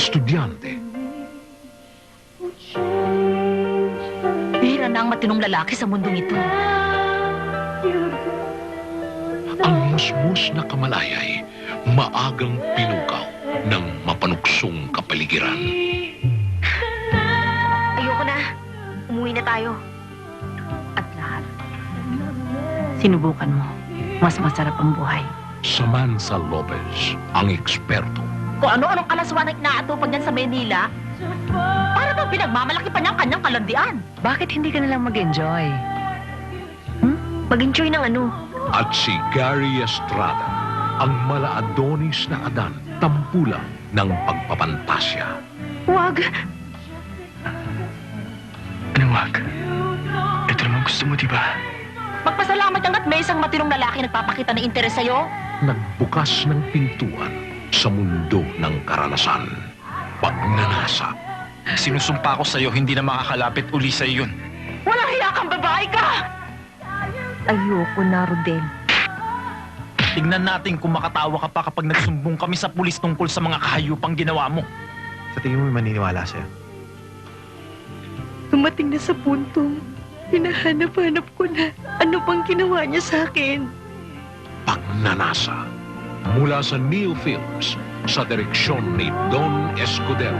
estudyante. Bihira na ang matinong lalaki sa mundong ito. Ang musmus na Kamalayay, maagang pinukaw ng mapanuksong kapaligiran. Ayoko na. Umuwi na tayo. At lahat, sinubukan mo. Mas masarap ang buhay. Samantha Lopez, ang eksperto. Kung ano-anong kalaswan ang inaatupag niyan sa Manila, para bang pinagmamalaki pa niyang kanyang kalandian? Bakit hindi ka nalang mag-enjoy? Mag-enjoy ng ano? At si Gary Estrada, ang mala-Adonis na Adan, tampulan ng pagpapantasya. Huwag! Anong wag? Ito naman gusto mo, di ba? Magpasalamat kang at may isang matinong lalaki nagpapakita ng interes sa'yo. Nagbukas ng pintuan sa mundo ng karanasan. Pagnanasa, Sinusumpa ko sa'yo, hindi na makakalapit uli sa'yo yun. Walang hiya kang babae ka! Ayoko na, Rodel. Tignan natin kung makatawa ka pa kapag nagsumbong kami sa pulis tungkol sa mga kahayupang ginawa mo. Sa tingin mo may maniniwala sa'yo? Dumating na sa puntong hinahanap-hanap ko na ano pang ginawa niya sa akin. pagnanasa. Mula sa Neo Films, sa direksyon ni Don Escudero.